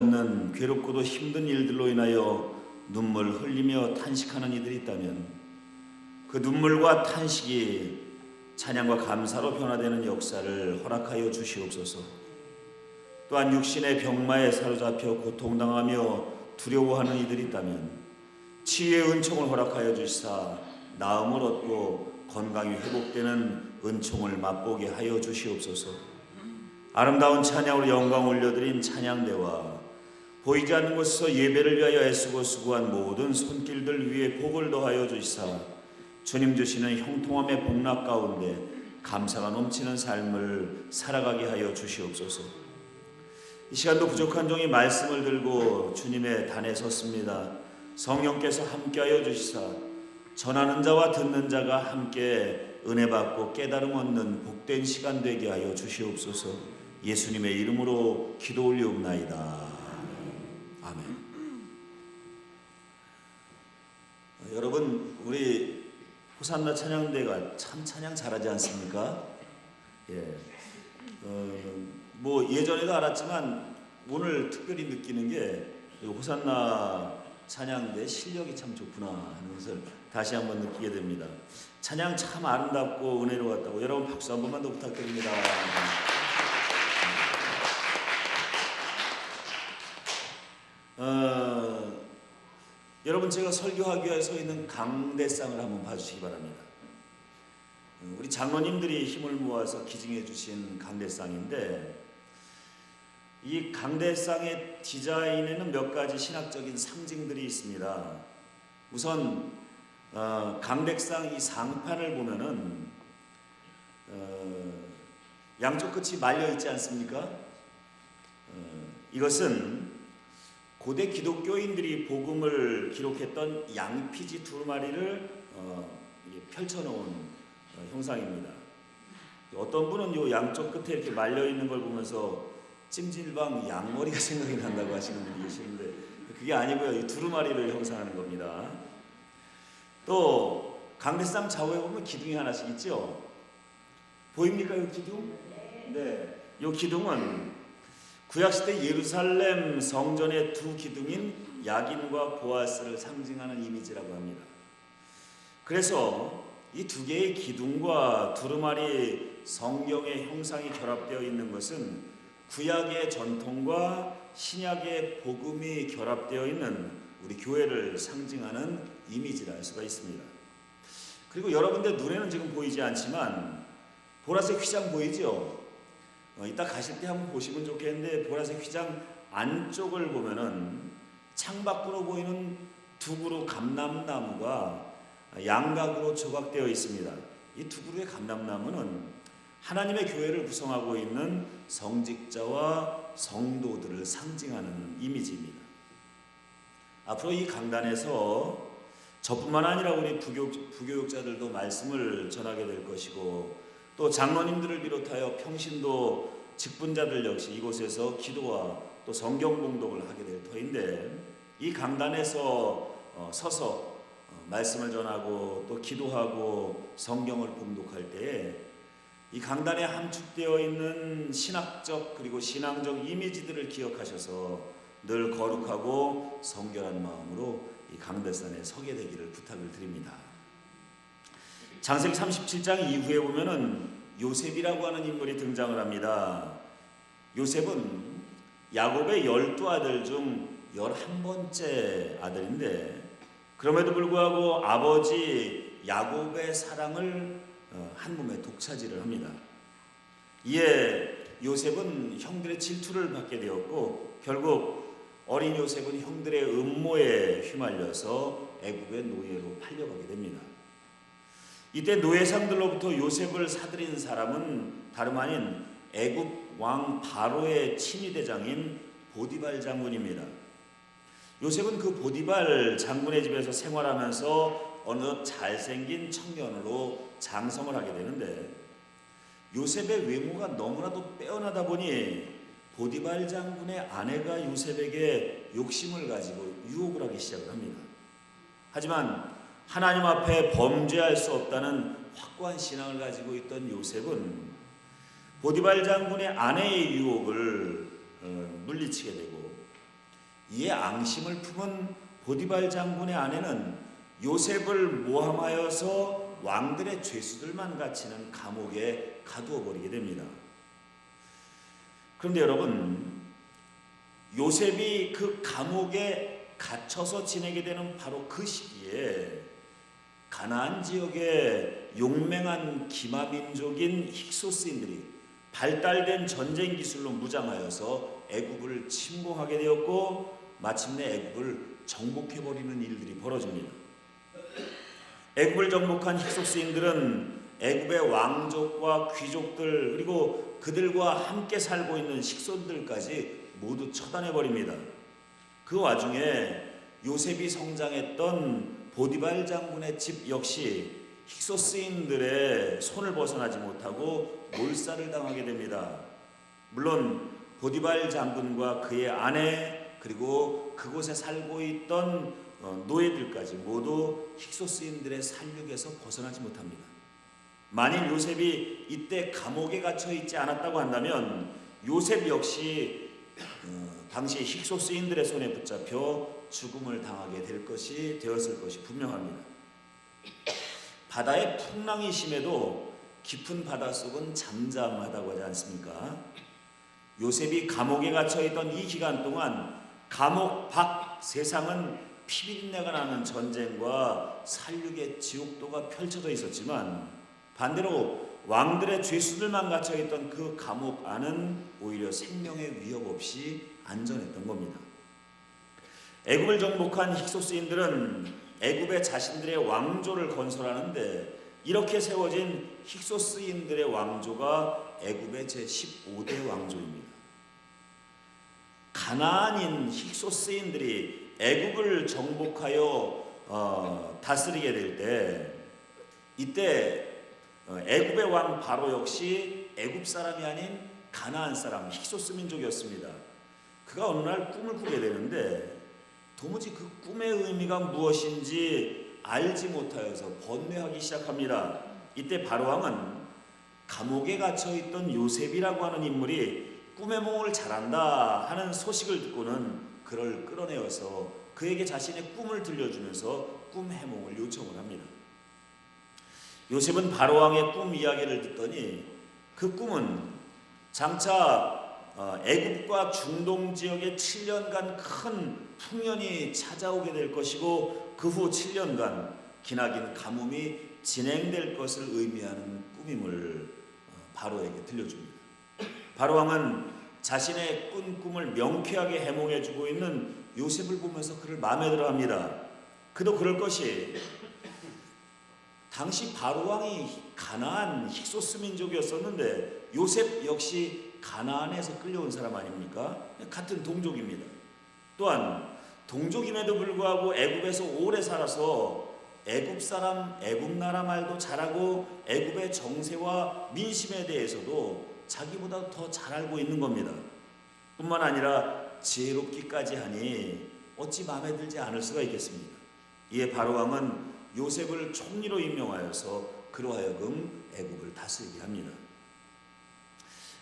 없는 괴롭고도 힘든 일들로 인하여 눈물 흘리며 탄식하는 이들이 있다면 그 눈물과 탄식이 찬양과 감사로 변화되는 역사를 허락하여 주시옵소서. 또한 육신의 병마에 사로잡혀 고통당하며 두려워하는 이들이 있다면 치유의 은총을 허락하여 주시사 나음을 얻고 건강이 회복되는 은총을 맛보게 하여 주시옵소서. 아름다운 찬양으로 영광 올려드린 찬양대와 보이지 않는 곳에서 예배를 위하여 애쓰고 수고한 모든 손길들 위에 복을 더하여 주시사 주님 주시는 형통함의 복락 가운데 감사가 넘치는 삶을 살아가게 하여 주시옵소서. 이 시간도 부족한 종이 말씀을 들고 주님의 단에 섰습니다. 성령께서 함께하여 주시사 전하는 자와 듣는 자가 함께 은혜 받고 깨달음 얻는 복된 시간 되게 하여 주시옵소서. 예수님의 이름으로 기도 올리옵나이다. 아멘. 여러분, 우리 호산나 찬양대가 참 찬양 잘하지 않습니까? 뭐 예전에도 알았지만 오늘 특별히 느끼는 게 호산나 찬양대 실력이 참 좋구나 하는 것을 다시 한번 느끼게 됩니다. 찬양 참 아름답고 은혜로웠다고 여러분 박수 한 번만 더 부탁드립니다. 여러분, 제가 설교하기 위해 서 있는 강대상을 한번 봐주시기 바랍니다. 우리 장로님들이 힘을 모아서 기증해 주신 강대상인데, 이 강대상의 디자인에는 몇 가지 신학적인 상징들이 있습니다. 우선 강대상 이 상판을 보면은 양쪽 끝이 말려 있지 않습니까? 이것은 고대 기독교인들이 복음을 기록했던 양피지 두 마리를 펼쳐놓은 형상입니다. 어떤 분은 요 양쪽 끝에 이렇게 말려 있는 걸 보면서 찜질방 양머리가 생각이 난다고 하시는 분이 계시는데 그게 아니고요. 이 두루마리를 형상하는 겁니다. 또 강대상 좌우에 보면 기둥이 하나씩 있죠. 보입니까, 이 기둥? 네. 이 기둥은 구약시대 예루살렘 성전의 두 기둥인 야긴과 보아스를 상징하는 이미지라고 합니다. 그래서 이 두 개의 기둥과 두루마리 성경의 형상이 결합되어 있는 것은 구약의 전통과 신약의 복음이 결합되어 있는 우리 교회를 상징하는 이미지라 할 수가 있습니다. 그리고 여러분들 눈에는 지금 보이지 않지만 보라색 휘장 보이죠? 이따 가실 때 한번 보시면 좋겠는데, 보라색 휘장 안쪽을 보면은 창밖으로 보이는 두 그루 감람나무가 양각으로 조각되어 있습니다. 이 두 그루의 감람나무는 하나님의 교회를 구성하고 있는 성직자와 성도들을 상징하는 이미지입니다. 앞으로 이 강단에서 저뿐만 아니라 우리 부교육자들도 말씀을 전하게 될 것이고, 또 장로님들을 비롯하여 평신도 직분자들 역시 이곳에서 기도와 또 성경 봉독을 하게 될 터인데, 이 강단에서 서서 말씀을 전하고 또 기도하고 성경을 봉독할 때에 이 강단에 함축되어 있는 신학적 그리고 신앙적 이미지들을 기억하셔서 늘 거룩하고 성결한 마음으로 이 강대상에 서게 되기를 부탁을 드립니다. 창세기 37장 이후에 보면은 요셉이라고 하는 인물이 등장을 합니다. 요셉은 야곱의 12아들 중 11번째 아들인데, 그럼에도 불구하고 아버지 야곱의 사랑을 한 몸에 독차지를 합니다. 이에 요셉은 형들의 질투를 받게 되었고, 결국 어린 요셉은 형들의 음모에 휘말려서 애굽의 노예로 팔려가게 됩니다. 이때 노예상들로부터 요셉을 사들인 사람은 다름 아닌 애굽 왕 바로의 친위대장인 보디발 장군입니다. 요셉은 그 보디발 장군의 집에서 생활하면서 어느 잘생긴 청년으로 장성을 하게 되는데, 요셉의 외모가 너무나도 빼어나다 보니 보디발 장군의 아내가 요셉에게 욕심을 가지고 유혹을 하기 시작을 합니다. 하지만 하나님 앞에 범죄할 수 없다는 확고한 신앙을 가지고 있던 요셉은 보디발 장군의 아내의 유혹을 물리치게 되고, 이에 앙심을 품은 보디발 장군의 아내는 요셉을 모함하여서 왕들의 죄수들만 갇히는 감옥에 가두어 버리게 됩니다. 그런데 여러분, 요셉이 그 감옥에 갇혀서 지내게 되는 바로 그 시기에 가나안 지역의 용맹한 기마민족인 힉소스인들이 발달된 전쟁 기술로 무장하여서 애굽을 침공하게 되었고 마침내 애굽을 정복해버리는 일들이 벌어집니다. 애굽을 정복한 힉소스인들은 애굽의 왕족과 귀족들 그리고 그들과 함께 살고 있는 식손들까지 모두 처단해버립니다. 그 와중에 요셉이 성장했던 보디발 장군의 집 역시 힉소스인들의 손을 벗어나지 못하고 몰살을 당하게 됩니다. 물론 보디발 장군과 그의 아내 그리고 그곳에 살고 있던 노예들까지 모두 힉소스인들의 살육에서 벗어나지 못합니다. 만일 요셉이 이때 감옥에 갇혀 있지 않았다고 한다면 요셉 역시 당시 힉소스인들의 손에 붙잡혀 죽음을 당하게 되었을 것이 분명합니다. 바다의 풍랑이 심해도 깊은 바닷속은 잠잠하다고 하지 않습니까? 요셉이 감옥에 갇혀 있던 이 기간 동안 감옥 밖 세상은 피비린내가 나는 전쟁과 살육의 지옥도가 펼쳐져 있었지만 반대로 왕들의 죄수들만 갇혀있던 그 감옥 안은 오히려 생명의 위협 없이 안전했던 겁니다. 애굽을 정복한 힉소스인들은 애굽에 자신들의 왕조를 건설하는데 이렇게 세워진 힉소스인들의 왕조가 애굽의 제15대 왕조입니다. 가나안인 힉소스인들이 애굽을 정복하여 다스리게 될 때 이때 애굽의 왕 바로 역시 애굽 사람이 아닌 가나안 사람 힉소스 민족이었습니다. 그가 어느 날 꿈을 꾸게 되는데 도무지 그 꿈의 의미가 무엇인지 알지 못하여서 번뇌하기 시작합니다. 이때 바로왕은 감옥에 갇혀있던 요셉이라고 하는 인물이 꿈의 몽을 잘한다 하는 소식을 듣고는 그를 끌어내어서 그에게 자신의 꿈을 들려주면서 꿈 해몽을 요청을 합니다. 요셉은 바로왕의 꿈 이야기를 듣더니 그 꿈은 장차 애굽과 중동 지역에 7년간 큰 풍년이 찾아오게 될 것이고 그 후 7년간 기나긴 가뭄이 진행될 것을 의미하는 꿈임을 바로에게 들려줍니다. 바로왕은 자신의 꾼 꿈을 명쾌하게 해몽해주고 있는 요셉을 보면서 그를 마음에 들어합니다. 그도 그럴 것이 당시 바로왕이 가나안 힉소스 민족이었었는데 요셉 역시 가나안에서 끌려온 사람 아닙니까? 같은 동족입니다. 또한 동족임에도 불구하고 애굽에서 오래 살아서 애굽 사람, 애굽 나라 말도 잘하고 애굽의 정세와 민심에 대해서도 자기보다 더 잘 알고 있는 겁니다. 뿐만 아니라 지혜롭기까지 하니 어찌 마음에 들지 않을 수가 있겠습니까? 이에 바로왕은 요셉을 총리로 임명하여서 그로 하여금 애굽을 다스리게 합니다.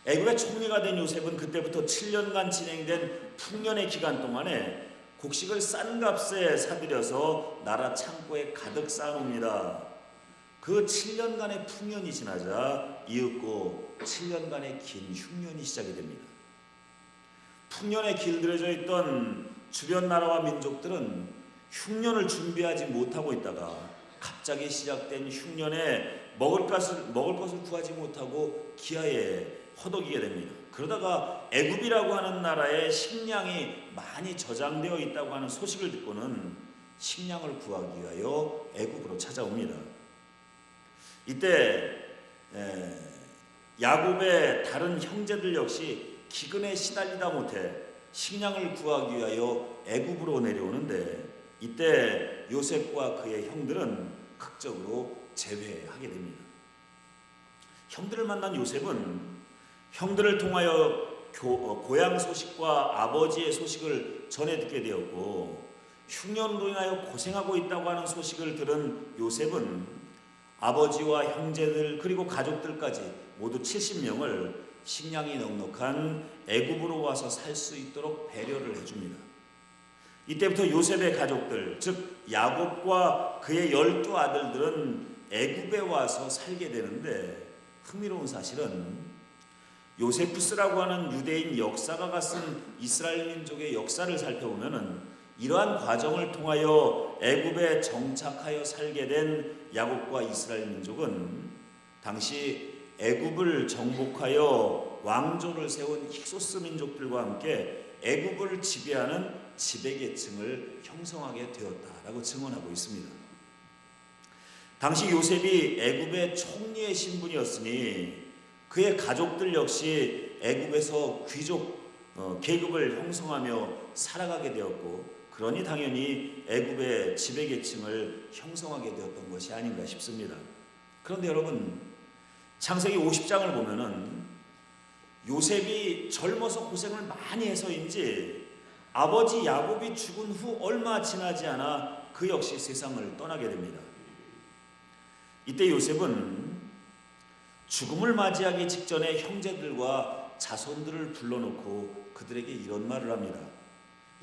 애굽의 총리가 된 요셉은 그때부터 7년간 진행된 풍년의 기간 동안에 곡식을 싼 값에 사들여서 나라 창고에 가득 쌓아놓습니다. 그 7년간의 풍년이 지나자 이윽고 7년간의 긴 흉년이 시작이 됩니다. 풍년에 길들여져 있던 주변 나라와 민족들은 흉년을 준비하지 못하고 있다가 갑자기 시작된 흉년에 먹을 것을 구하지 못하고 기아에 허덕이게 됩니다. 그러다가 애굽이라고 하는 나라에 식량이 많이 저장되어 있다고 하는 소식을 듣고는 식량을 구하기 위하여 애굽으로 찾아옵니다. 이때 야곱의 다른 형제들 역시 기근에 시달리다 못해 식량을 구하기 위하여 애굽으로 내려오는데 이때 요셉과 그의 형들은 극적으로 제외하게 됩니다. 형들을 만난 요셉은 형들을 통하여 고향 소식과 아버지의 소식을 전해 듣게 되었고 흉년으로 인하여 고생하고 있다고 하는 소식을 들은 요셉은 아버지와 형제들 그리고 가족들까지 모두 70명을 식량이 넉넉한 애굽으로 와서 살 수 있도록 배려를 해줍니다. 이때부터 요셉의 가족들, 즉 야곱과 그의 12아들들은 애굽에 와서 살게 되는데, 흥미로운 사실은 요세푸스라고 하는 유대인 역사가가 쓴 이스라엘 민족의 역사를 살펴보면은 이러한 과정을 통하여 애굽에 정착하여 살게 된 야곱과 이스라엘 민족은 당시 애굽을 정복하여 왕조를 세운 힉소스 민족들과 함께 애굽을 지배하는 지배계층을 형성하게 되었다라고 증언하고 있습니다. 당시 요셉이 애굽의 총리의 신분이었으니 그의 가족들 역시 애굽에서 귀족 계급을 형성하며 살아가게 되었고, 그러니 당연히 애굽의 지배계층을 형성하게 되었던 것이 아닌가 싶습니다. 그런데 여러분, 창세기 50장을 보면은 요셉이 젊어서 고생을 많이 해서인지 아버지 야곱이 죽은 후 얼마 지나지 않아 그 역시 세상을 떠나게 됩니다. 이때 요셉은 죽음을 맞이하기 직전에 형제들과 자손들을 불러놓고 그들에게 이런 말을 합니다.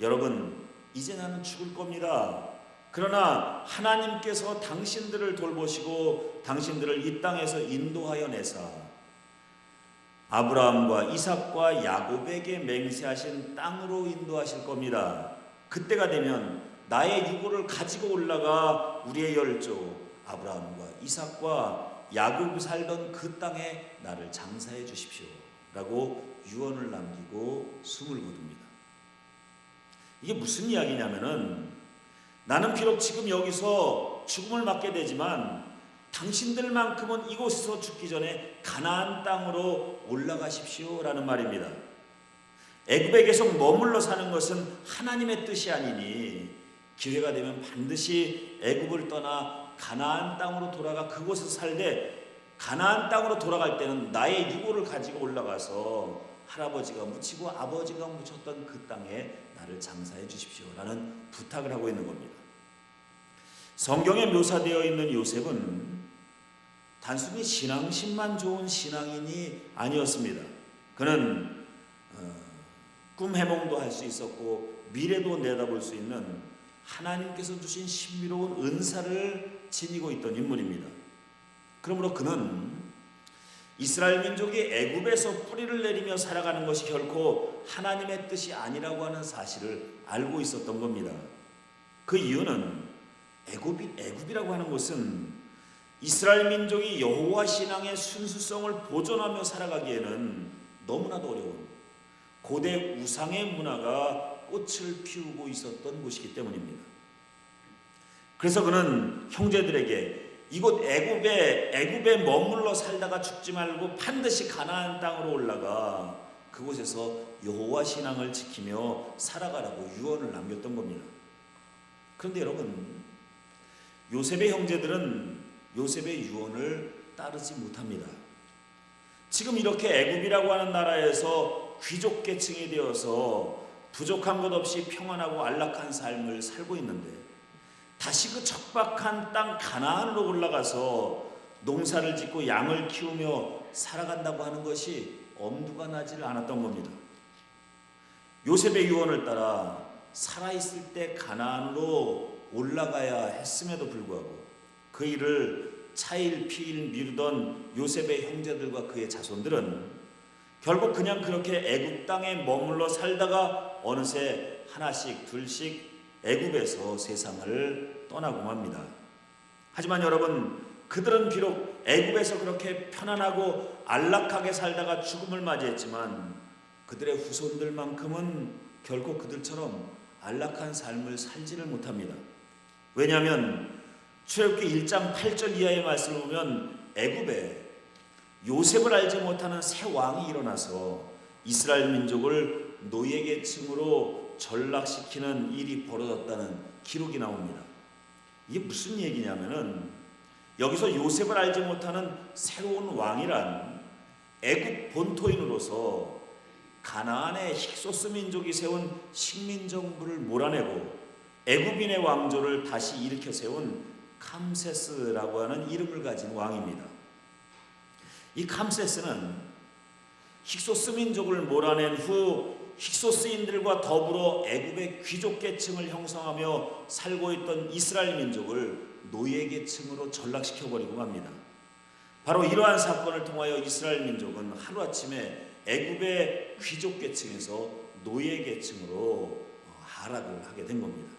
여러분, 이제 나는 죽을 겁니다. 그러나 하나님께서 당신들을 돌보시고 당신들을 이 땅에서 인도하여 내사 아브라함과 이삭과 야곱에게 맹세하신 땅으로 인도하실 겁니다. 그때가 되면 나의 유고를 가지고 올라가 우리의 열조 아브라함과 이삭과 야곱이 살던 그 땅에 나를 장사해 주십시오 라고 유언을 남기고 숨을 거둡니다. 이게 무슨 이야기냐면은, 나는 비록 지금 여기서 죽음을 맞게 되지만 당신들만큼은 이곳에서 죽기 전에 가나안 땅으로 올라가십시오 라는 말입니다. 애굽에 계속 머물러 사는 것은 하나님의 뜻이 아니니 기회가 되면 반드시 애굽을 떠나 가나안 땅으로 돌아가 그곳에서 살되, 가나안 땅으로 돌아갈 때는 나의 유고를 가지고 올라가서 할아버지가 묻히고 아버지가 묻혔던 그 땅에 나를 장사해 주십시오 라는 부탁을 하고 있는 겁니다. 성경에 묘사되어 있는 요셉은 단순히 신앙심만 좋은 신앙인이 아니었습니다. 그는 꿈 해몽도 할 수 있었고 미래도 내다볼 수 있는 하나님께서 주신 신비로운 은사를 지니고 있던 인물입니다. 그러므로 그는 이스라엘 민족이 애굽에서 뿌리를 내리며 살아가는 것이 결코 하나님의 뜻이 아니라고 하는 사실을 알고 있었던 겁니다. 그 이유는 애굽이라고 하는 것은 이스라엘 민족이 여호와 신앙의 순수성을 보존하며 살아가기에는 너무나도 어려운 고대 우상의 문화가 꽃을 피우고 있었던 곳이기 때문입니다. 그래서 그는 형제들에게 이곳 애굽에 머물러 살다가 죽지 말고 반드시 가나안 땅으로 올라가 그곳에서 여호와 신앙을 지키며 살아가라고 유언을 남겼던 겁니다. 그런데 여러분, 요셉의 형제들은 요셉의 유언을 따르지 못합니다. 지금 이렇게 애굽이라고 하는 나라에서 귀족 계층이 되어서 부족한 것 없이 평안하고 안락한 삶을 살고 있는데, 다시 그 척박한 땅 가나안으로 올라가서 농사를 짓고 양을 키우며 살아간다고 하는 것이 엄두가 나지를 않았던 겁니다. 요셉의 유언을 따라 살아있을 때 가나안으로 올라가야 했음에도 불구하고 그 일을 차일 피일 미루던 요셉의 형제들과 그의 자손들은 결국 그냥 그렇게 애굽 땅에 머물러 살다가 어느새 하나씩 둘씩 애굽에서 세상을 떠나고 맙니다. 하지만 여러분, 그들은 비록 애굽에서 그렇게 편안하고 안락하게 살다가 죽음을 맞이했지만 그들의 후손들만큼은 결코 그들처럼 안락한 삶을 살지를 못합니다. 왜냐하면 출애굽기 1장 8절 이하의 말씀을 보면 애굽에 요셉을 알지 못하는 새 왕이 일어나서 이스라엘 민족을 노예계층으로 전락시키는 일이 벌어졌다는 기록이 나옵니다. 이게 무슨 얘기냐면은, 여기서 요셉을 알지 못하는 새로운 왕이란 애굽 본토인으로서 가나안의 힉소스 민족이 세운 식민정부를 몰아내고 애굽인의 왕조를 다시 일으켜 세운 캄세스라고 하는 이름을 가진 왕입니다. 이 캄세스는 힉소스 민족을 몰아낸 후 힉소스인들과 더불어 애굽의 귀족 계층을 형성하며 살고 있던 이스라엘 민족을 노예 계층으로 전락시켜 버리고 맙니다. 바로 이러한 사건을 통하여 이스라엘 민족은 하루아침에 애굽의 귀족 계층에서 노예 계층으로 하락을 하게 된 겁니다.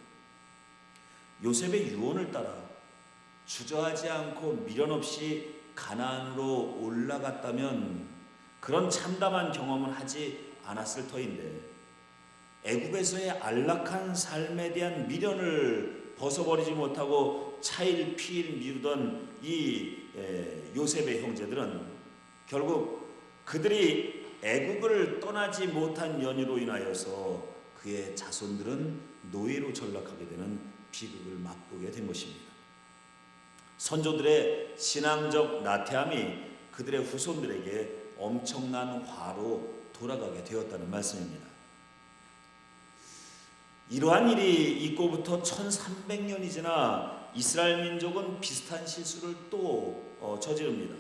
요셉의 유언을 따라 주저하지 않고 미련 없이 가나안으로 올라갔다면 그런 참담한 경험을 하지 않았을 터인데, 애굽에서의 안락한 삶에 대한 미련을 벗어버리지 못하고 차일피일 미루던 이 요셉의 형제들은 결국 그들이 애굽을 떠나지 못한 연유로 인하여서 그의 자손들은 노예로 전락하게 되는 비극을 맛보게 된 것입니다. 선조들의 신앙적 나태함이 그들의 후손들에게 엄청난 화로 돌아가게 되었다는 말씀입니다. 이러한 일이 있고부터 1300년이 지나 이스라엘 민족은 비슷한 실수를 또 저지릅니다.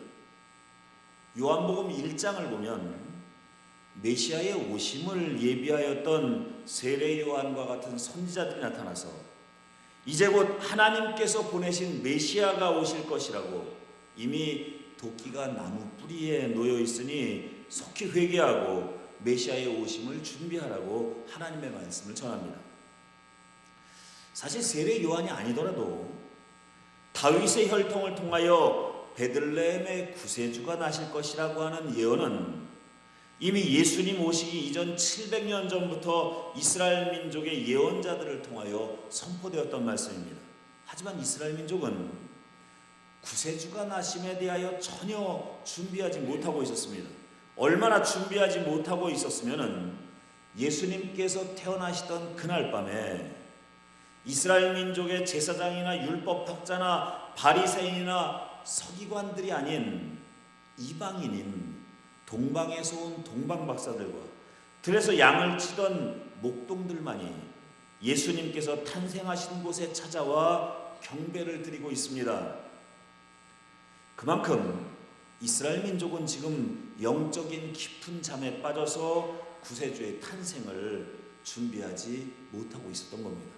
요한복음 1장을 보면 메시아의 오심을 예비하였던 세례 요한과 같은 선지자들이 나타나서 이제 곧 하나님께서 보내신 메시아가 오실 것이라고, 이미 도끼가 나무 뿌리에 놓여 있으니 속히 회개하고 메시아의 오심을 준비하라고 하나님의 말씀을 전합니다. 사실 세례 요한이 아니더라도 다윗의 혈통을 통하여 베들레헴의 구세주가 나실 것이라고 하는 예언은 이미 예수님 오시기 이전 700년 전부터 이스라엘 민족의 예언자들을 통하여 선포되었던 말씀입니다. 하지만 이스라엘 민족은 구세주가 나심에 대하여 전혀 준비하지 못하고 있었습니다. 얼마나 준비하지 못하고 있었으면 예수님께서 태어나시던 그날 밤에 이스라엘 민족의 제사장이나 율법학자나 바리새인이나 서기관들이 아닌 이방인인 동방에서 온 동방박사들과 들에서 양을 치던 목동들만이 예수님께서 탄생하신 곳에 찾아와 경배를 드리고 있습니다. 그만큼 이스라엘 민족은 지금 영적인 깊은 잠에 빠져서 구세주의 탄생을 준비하지 못하고 있었던 겁니다.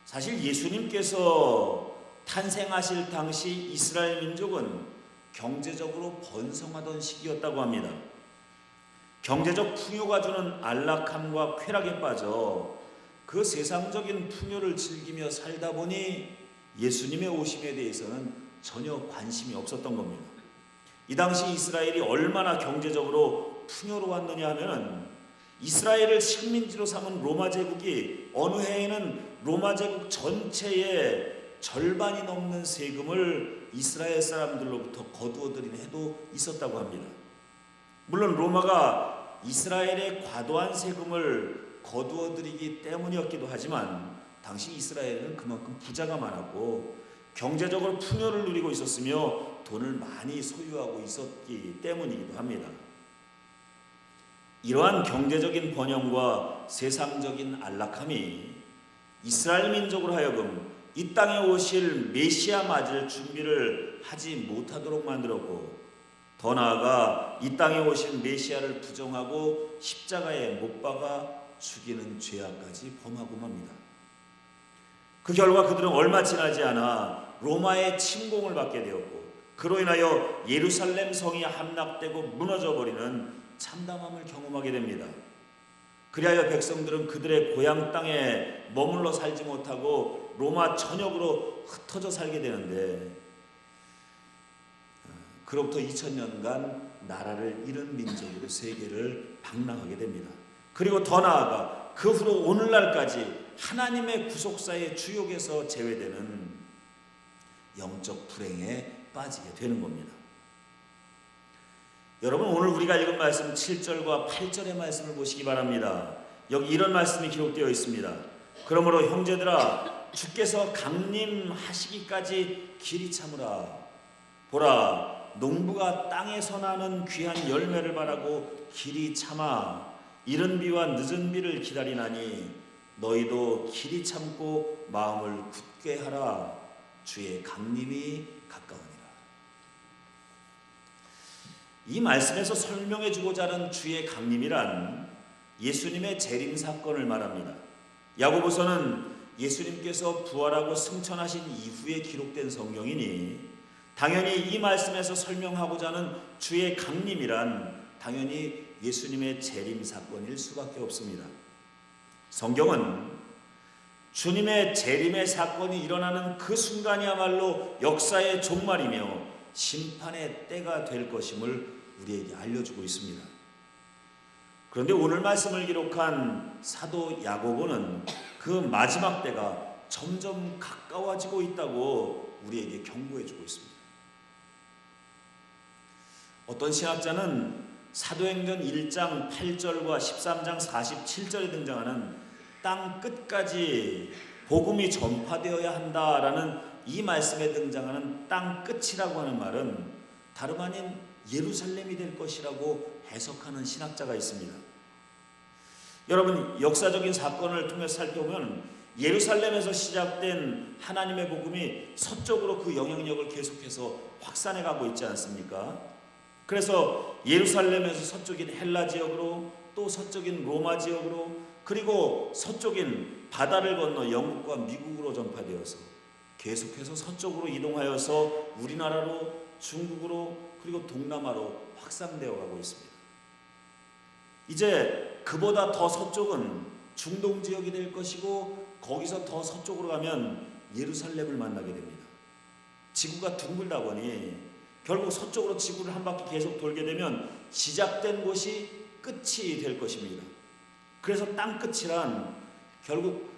사실 예수님께서 탄생하실 당시 이스라엘 민족은 경제적으로 번성하던 시기였다고 합니다. 경제적 풍요가 주는 안락함과 쾌락에 빠져 그 세상적인 풍요를 즐기며 살다 보니 예수님의 오심에 대해서는 전혀 관심이 없었던 겁니다. 이 당시 이스라엘이 얼마나 경제적으로 풍요로웠느냐 하면 이스라엘을 식민지로 삼은 로마 제국이 어느 해에는 로마 제국 전체의 절반이 넘는 세금을 이스라엘 사람들로부터 거두어들인 해도 있었다고 합니다. 물론 로마가 이스라엘의 과도한 세금을 거두어들이기 때문이었기도 하지만 당시 이스라엘은 그만큼 부자가 많았고 경제적으로 풍요를 누리고 있었으며 돈을 많이 소유하고 있었기 때문이기도 합니다. 이러한 경제적인 번영과 세상적인 안락함이 이스라엘 민족으로 하여금 이 땅에 오실 메시아 맞을 준비를 하지 못하도록 만들었고, 더 나아가 이 땅에 오신 메시아를 부정하고 십자가에 못 박아 죽이는 죄악까지 범하고 맙니다. 그 결과 그들은 얼마 지나지 않아 로마의 침공을 받게 되었고, 그로 인하여 예루살렘 성이 함락되고 무너져버리는 참담함을 경험하게 됩니다. 그리하여 백성들은 그들의 고향 땅에 머물러 살지 못하고 로마 전역으로 흩어져 살게 되는데, 그로부터 2000년간 나라를 잃은 민족으로 세계를 방랑하게 됩니다. 그리고 더 나아가 그 후로 오늘날까지 하나님의 구속사의 주역에서 제외되는 영적 불행에 빠지게 되는 겁니다. 여러분, 오늘 우리가 읽은 말씀 7절과 8절의 말씀을 보시기 바랍니다. 여기 이런 말씀이 기록되어 있습니다. 그러므로 형제들아, 주께서 강림하시기까지 길이 참으라. 보라, 농부가 땅에서 나는 귀한 열매를 바라고 길이 참아 이른 비와 늦은 비를 기다리나니 너희도 길이 참고 마음을 굳게 하라. 주의 강림이 가까우니라. 이 말씀에서 설명해 주고자 하는 주의 강림이란 예수님의 재림 사건을 말합니다. 야고보서는 예수님께서 부활하고 승천하신 이후에 기록된 성경이니 당연히 이 말씀에서 설명하고자 하는 주의 강림이란 당연히 예수님의 재림 사건일 수밖에 없습니다. 성경은 주님의 재림의 사건이 일어나는 그 순간이야말로 역사의 종말이며 심판의 때가 될 것임을 우리에게 알려주고 있습니다. 그런데 오늘 말씀을 기록한 사도 야고보는 그 마지막 때가 점점 가까워지고 있다고 우리에게 경고해주고 있습니다. 어떤 신학자는 사도행전 1장 8절과 13장 47절에 등장하는 땅 끝까지 복음이 전파되어야 한다라는 이 말씀에 등장하는 땅 끝이라고 하는 말은 다름 아닌 예루살렘이 될 것이라고 해석하는 신학자가 있습니다. 여러분, 역사적인 사건을 통해 살펴보면 예루살렘에서 시작된 하나님의 복음이 서쪽으로 그 영향력을 계속해서 확산해 가고 있지 않습니까? 그래서 예루살렘에서 서쪽인 헬라 지역으로, 또 서쪽인 로마 지역으로, 그리고 서쪽인 바다를 건너 영국과 미국으로 전파되어서 계속해서 서쪽으로 이동하여서 우리나라로, 중국으로, 그리고 동남아로 확산되어 가고 있습니다. 이제 그보다 더 서쪽은 중동 지역이 될 것이고, 거기서 더 서쪽으로 가면 예루살렘을 만나게 됩니다. 지구가 둥글다 보니 결국 서쪽으로 지구를 한 바퀴 계속 돌게 되면 시작된 곳이 끝이 될 것입니다. 그래서 땅 끝이란 결국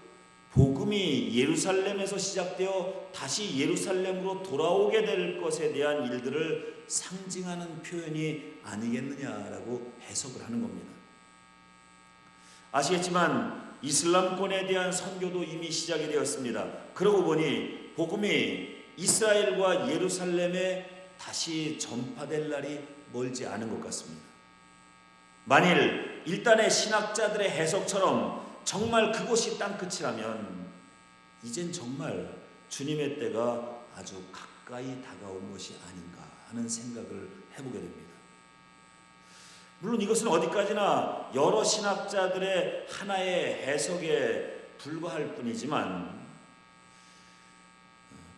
복음이 예루살렘에서 시작되어 다시 예루살렘으로 돌아오게 될 것에 대한 일들을 상징하는 표현이 아니겠느냐라고 해석을 하는 겁니다. 아시겠지만 이슬람권에 대한 선교도 이미 시작이 되었습니다. 그러고 보니 복음이 이스라엘과 예루살렘에 다시 전파될 날이 멀지 않은 것 같습니다. 만일 일단의 신학자들의 해석처럼 정말 그곳이 땅끝이라면 이젠 정말 주님의 때가 아주 가까이 다가온 것이 아닌가 하는 생각을 해보게 됩니다. 물론 이것은 어디까지나 여러 신학자들의 하나의 해석에 불과할 뿐이지만,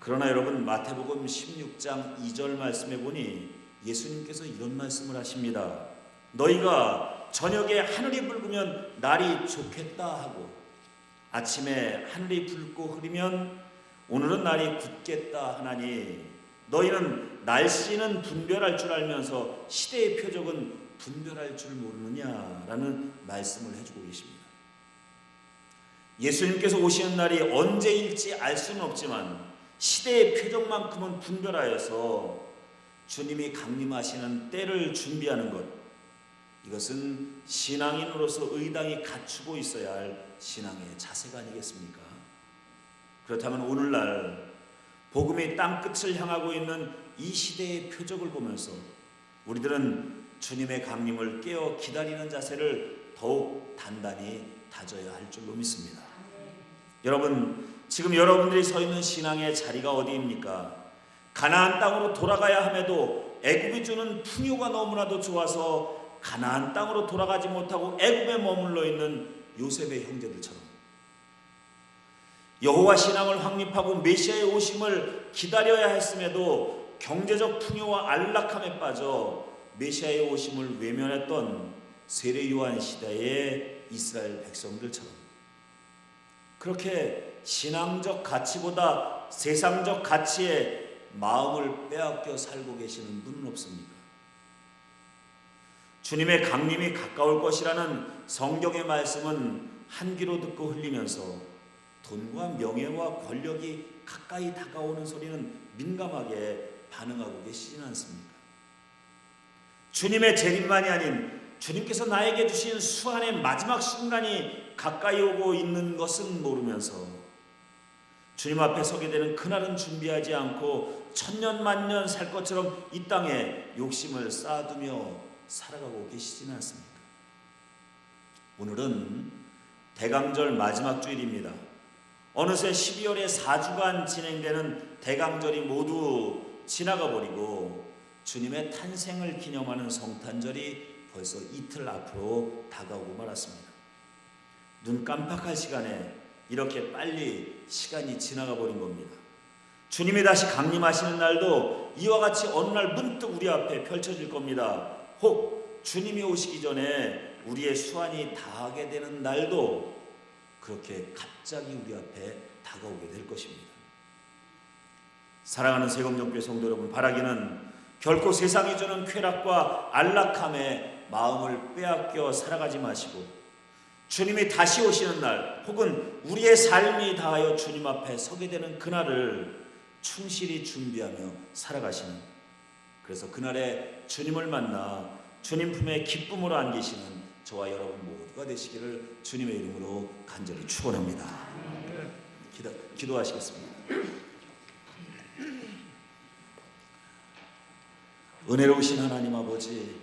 그러나 여러분, 마태복음 16장 2절 말씀에 보니 예수님께서 이런 말씀을 하십니다. 너희가 저녁에 하늘이 붉으면 날이 좋겠다 하고 아침에 하늘이 붉고 흐리면 오늘은 날이 굳겠다 하나니 너희는 날씨는 분별할 줄 알면서 시대의 표적은 분별할 줄 모르느냐라는 말씀을 해주고 계십니다. 예수님께서 오시는 날이 언제일지 알 수는 없지만 시대의 표적만큼은 분별하여서 주님이 강림하시는 때를 준비하는 것, 이것은 신앙인으로서 의당이 갖추고 있어야 할 신앙의 자세가 아니겠습니까? 그렇다면 오늘날 복음이 땅끝을 향하고 있는 이 시대의 표적을 보면서 우리들은 주님의 강림을 깨어 기다리는 자세를 더욱 단단히 다져야 할 줄로 믿습니다. 여러분, 지금 여러분들이 서 있는 신앙의 자리가 어디입니까? 가나안 땅으로 돌아가야 함에도 애굽이 주는 풍요가 너무나도 좋아서 가나안 땅으로 돌아가지 못하고 애굽에 머물러 있는 요셉의 형제들처럼, 여호와 신앙을 확립하고 메시아의 오심을 기다려야 했음에도 경제적 풍요와 안락함에 빠져 메시아의 오심을 외면했던 세례 요한 시대의 이스라엘 백성들처럼, 그렇게 신앙적 가치보다 세상적 가치에 마음을 빼앗겨 살고 계시는 분은 없습니까? 주님의 강림이 가까울 것이라는 성경의 말씀은 한 귀로 듣고 흘리면서 돈과 명예와 권력이 가까이 다가오는 소리는 민감하게 반응하고 계시지는 않습니까? 주님의 재림만이 아닌 주님께서 나에게 주신 수한의 마지막 순간이 가까이 오고 있는 것은 모르면서 주님 앞에 서게 되는 그날은 준비하지 않고 천년 만년 살 것처럼 이 땅에 욕심을 쌓아두며 살아가고 계시지는 않습니까? 오늘은 대강절 마지막 주일입니다. 어느새 12월에 4주간 진행되는 대강절이 모두 지나가 버리고 주님의 탄생을 기념하는 성탄절이 벌써 이틀 앞으로 다가오고 말았습니다. 눈 깜빡할 시간에 이렇게 빨리 시간이 지나가 버린 겁니다. 주님이 다시 강림하시는 날도 이와 같이 어느 날 문득 우리 앞에 펼쳐질 겁니다. 혹 주님이 오시기 전에 우리의 수완이 다하게 되는 날도 그렇게 갑자기 우리 앞에 다가오게 될 것입니다. 사랑하는 세금정교회 성도 여러분, 바라기는 결코 세상이 주는 쾌락과 안락함에 마음을 빼앗겨 살아가지 마시고 주님이 다시 오시는 날 혹은 우리의 삶이 다하여 주님 앞에 서게 되는 그날을 충실히 준비하며 살아가시는, 그래서 그날에 주님을 만나 주님 품에 기쁨으로 안기시는 저와 여러분 모두가 되시기를 주님의 이름으로 간절히 축원합니다. 기도하시겠습니다. 은혜로우신 하나님 아버지,